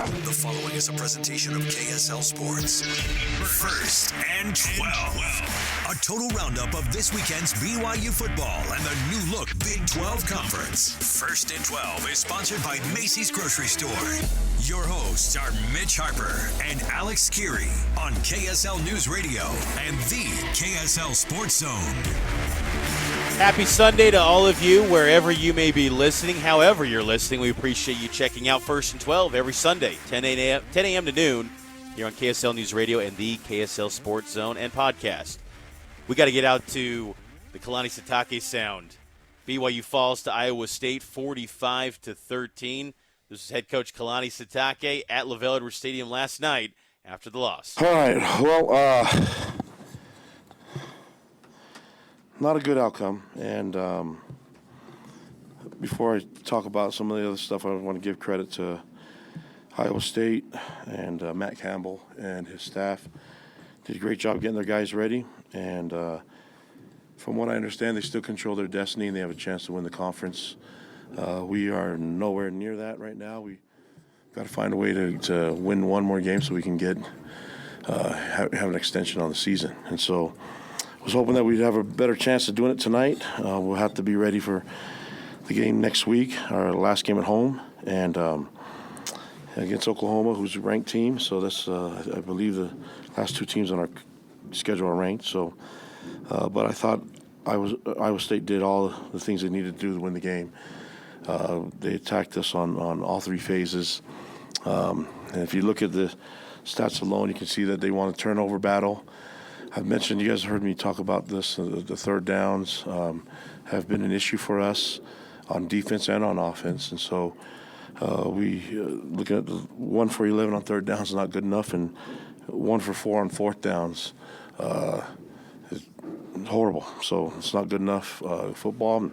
The following is a presentation of KSL Sports. First and 12. A total roundup of this weekend's BYU football and the new look Big 12 Conference. First and 12 is sponsored by Macy's Grocery Store. Your hosts are Mitch Harper and Alex Kirry on KSL News Radio and the KSL Sports Zone. Happy Sunday to all of you, wherever you may be listening, however you're listening. We appreciate you checking out First and 12 every Sunday, 10 a.m. to noon, here on KSL News Radio and the KSL Sports Zone and podcast. We got to get out to the Kalani Sitake sound. BYU falls to Iowa State 45-13. This is head coach Kalani Sitake at LaVell Edwards Stadium last night after the loss. All right, well, not a good outcome, and before I talk about some of the other stuff, I want to give credit to Iowa State and Matt Campbell and his staff. Did a great job getting their guys ready, and from what I understand, they still control their destiny and they have a chance to win the conference. We are nowhere near that right now. We got to find a way to win one more game so we can get have an extension on the season, and so I was hoping that we'd have a better chance of doing it tonight. We'll have to be ready for the game next week, our last game at home, and against Oklahoma, who's a ranked team. So that's, I believe, the last two teams on our schedule are ranked. So, but I thought Iowa State did all the things they needed to do to win the game. They attacked us on all three phases. And if you look at the stats alone, you can see that they won a turnover battle. I've mentioned, you guys heard me talk about this, the third downs have been an issue for us on defense and on offense. And so looking at the 1 for 11 on third downs is not good enough, and 1 for 4 on fourth downs is horrible. So it's not good enough. Football,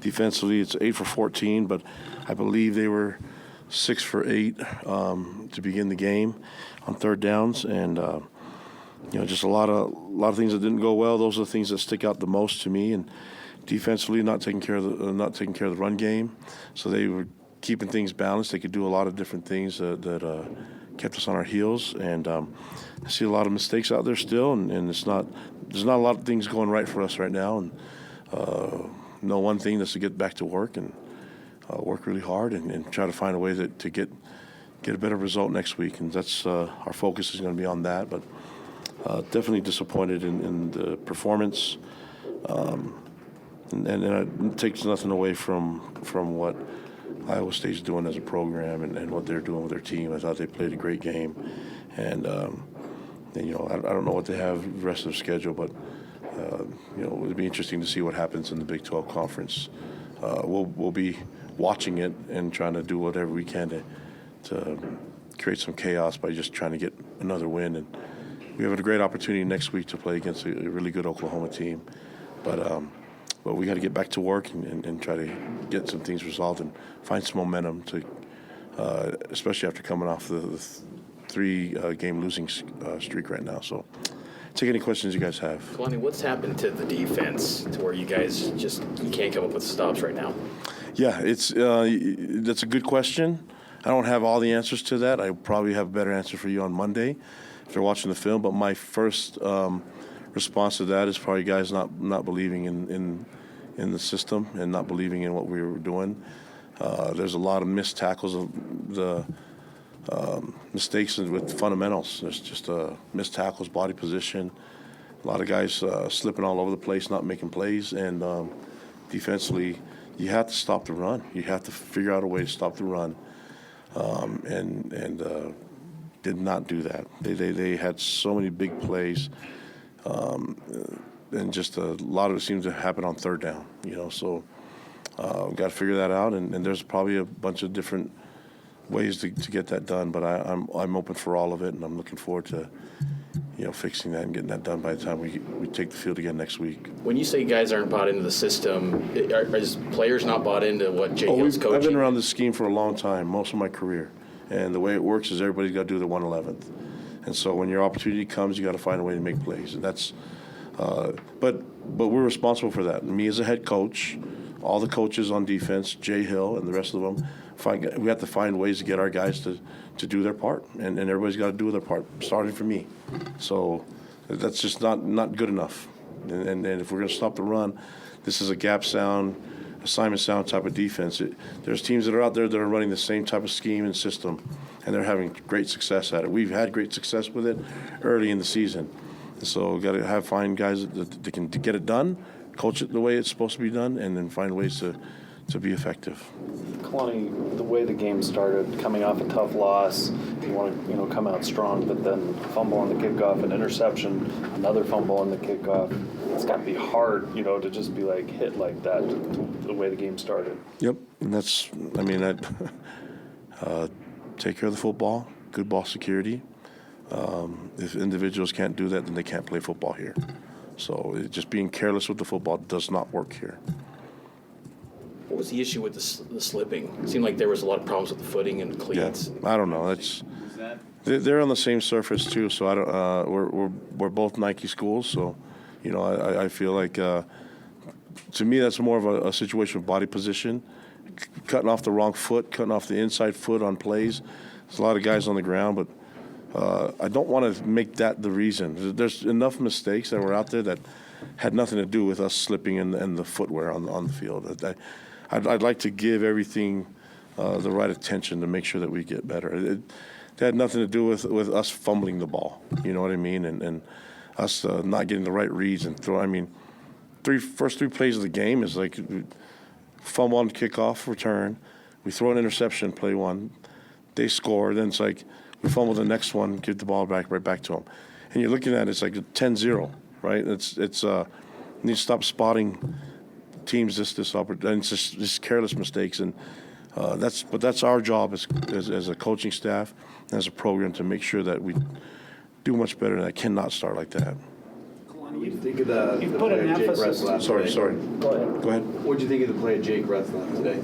defensively, it's 8 for 14, but I believe they were 6 for 8 to begin the game on third downs, and just a lot of things that didn't go well. Those are the things that stick out the most to me. And defensively, not taking care of the run game. So they were keeping things balanced. They could do a lot of different things that kept us on our heels. And I see a lot of mistakes out there still. And there's not a lot of things going right for us right now. And no one thing is to get back to work and work really hard and try to find a way to get a better result next week. And that's our focus is going to be on that. But definitely disappointed in the performance, and it takes nothing away from what Iowa State's doing as a program and what they're doing with their team. I thought they played a great game, and I don't know what they have the rest of the schedule, but it'll be interesting to see what happens in the Big 12 Conference. We'll be watching it and trying to do whatever we can to create some chaos by just trying to get another win. And we have a great opportunity next week to play against a really good Oklahoma team. But we got to get back to work and try to get some things resolved and find some momentum, especially after coming off the 3-game losing streak right now. So take any questions you guys have. Kalani, what's happened to the defense to where you guys you can't come up with stops right now? Yeah, that's a good question. I don't have all the answers to that. I probably have a better answer for you on Monday if they're watching the film. But my first response to that is probably guys not believing in the system and not believing in what we were doing. There's a lot of missed tackles, the mistakes with fundamentals. There's just missed tackles, body position. A lot of guys slipping all over the place, not making plays. And defensively, you have to stop the run. You have to figure out a way to stop the run. And did not do that. They had so many big plays, and just a lot of it seems to happen on third down. So we've got to figure that out. And there's probably a bunch of different ways to get that done. But I'm open for all of it, and I'm looking forward to fixing that and getting that done by the time we take the field again next week. When you say guys aren't bought into the system, are players not bought into what Jay Hill's coaching? I've been around this scheme for a long time, most of my career. And the way it works is everybody's got to do their 1/11th. And so when your opportunity comes, you got to find a way to make plays. And that's but we're responsible for that. Me as a head coach, all the coaches on defense, Jay Hill and the rest of them, we have to find ways to get our guys to do their part, and everybody's got to do their part, starting from me. So that's just not good enough. And if we're going to stop the run, this is a gap sound, assignment sound type of defense. There's teams that are out there that are running the same type of scheme and system, and they're having great success at it. We've had great success with it early in the season. So we've got to find guys that can get it done, coach it the way it's supposed to be done, and then find ways to be effective. Kalani, the way the game started, coming off a tough loss, you want to come out strong, but then fumble on the kickoff, an interception, another fumble on the kickoff. It's got to be hard, to just be hit like that, the way the game started. Yep, and that's, take care of the football, good ball security. If individuals can't do that, then they can't play football here. So just being careless with the football does not work here. What was the issue with the slipping? It seemed like there was a lot of problems with the footing and the cleats. Yeah, I don't know. They're on the same surface too. So I don't. We're both Nike schools, so I feel like to me that's more of a situation of body position, cutting off the wrong foot, cutting off the inside foot on plays. There's a lot of guys on the ground, but I don't want to make that the reason. There's enough mistakes that were out there that had nothing to do with us slipping and the footwear on the field. I'd like to give everything the right attention to make sure that we get better. It had nothing to do with us fumbling the ball, you know what I mean, and us not getting the right reads and throw. First three plays of the game is like fumble on kickoff, return, we throw an interception, play one, they score, then it's like we fumble the next one, give the ball right back to them, and you're looking at it, it's like a 10-0, right? It's you need to stop spotting teams and it's just careless mistakes, and that's our job as a coaching staff, as a program, to make sure that we do much better. And that cannot start like that. What do you think of the play of Jake Rest last Sorry. Go ahead. What do you think of the play of Jake Rest last today?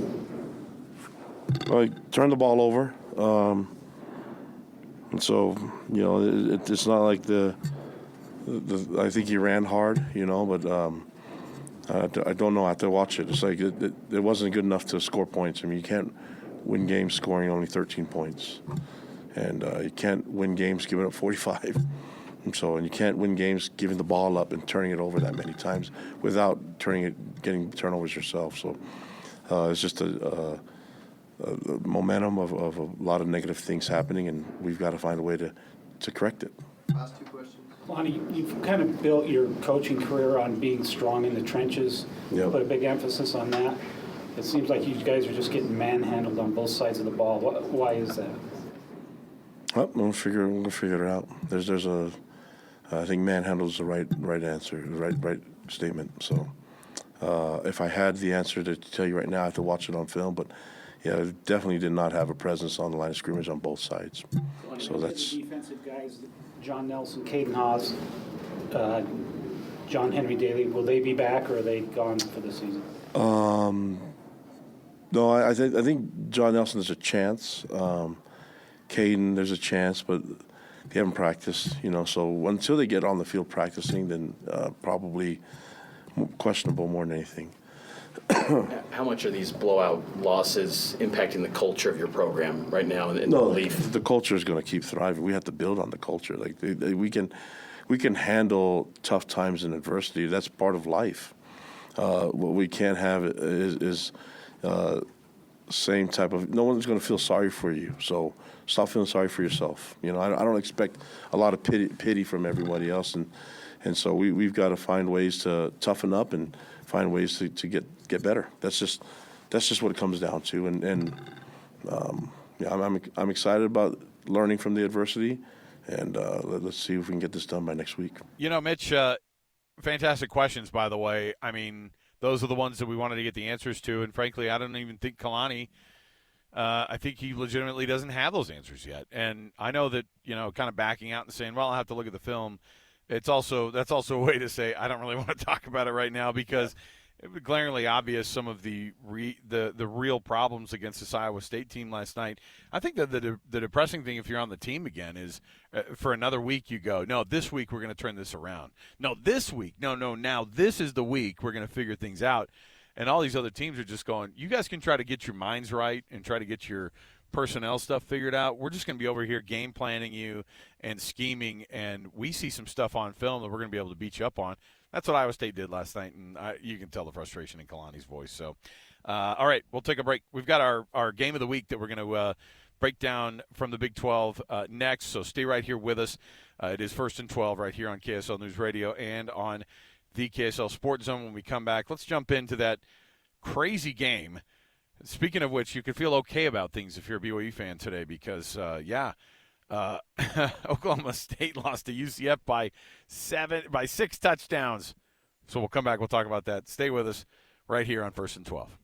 Well, he turned the ball over, and so it's not like I think he ran hard, but. I don't know. I have to watch it. It's like it wasn't good enough to score points. You can't win games scoring only 13 points. And you can't win games giving up 45. And you can't win games giving the ball up and turning it over that many times without getting turnovers yourself. So it's just a momentum of a lot of negative things happening, and we've got to find a way to correct it. Last two questions. Kalani, you've kind of built your coaching career on being strong in the trenches. Yep. Put a big emphasis on that. It seems like you guys are just getting manhandled on both sides of the ball. Why is that? Well, we'll figure it out. I think manhandle is the right answer, the right statement. So if I had the answer to tell you right now, I have to watch it on film. But yeah, I definitely did not have a presence on the line of scrimmage on both sides. So that's the defensive guys. John Nelson, Caden Haas, John Henry Daly, will they be back, or are they gone for the season? No, I think John Nelson there's a chance. Caden, there's a chance, but they haven't practiced, so until they get on the field practicing, then probably questionable more than anything. How much are these blowout losses impacting the culture of your program right now and the belief? The culture is going to keep thriving. We have to build on the culture. We can handle tough times and adversity. That's part of life. What we can't have is same type of. No one's going to feel sorry for you. So stop feeling sorry for yourself. I don't expect a lot of pity from everybody else, and so we've got to find ways to toughen up and find ways to get better. That's just what it comes down to. And I'm excited about learning from the adversity, and let's see if we can get this done by next week. Mitch, fantastic questions, by the way. Those are the ones that we wanted to get the answers to, and frankly, I don't even think Kalani. I think he legitimately doesn't have those answers yet. And I know that kind of backing out and saying, "Well, I'll have to look at the film." That's also a way to say I don't really want to talk about it right now because it was glaringly obvious some of the real problems against this Iowa State team last night. I think that the depressing thing if you're on the team again is for another week you go, no, this week we're going to turn this around. No, this week, no, now this is the week we're going to figure things out. And all these other teams are just going, you guys can try to get your minds right and try to get your personnel stuff figured out. We're just going to be over here game planning you and scheming, and we see some stuff on film that we're going to be able to beat you up on. That's what Iowa State did last night, and you can tell the frustration in Kalani's voice. So, all right, we'll take a break. We've got our game of the week that we're going to break down from the Big 12 next, so stay right here with us. It is 1st and 12 right here on KSL News Radio and on the KSL Sports Zone. When we come back, let's jump into that crazy game. Speaking of which, you can feel okay about things if you're a BYU fan today because, Oklahoma State lost to UCF by 6 touchdowns. So we'll come back. We'll talk about that. Stay with us right here on 1st and 12.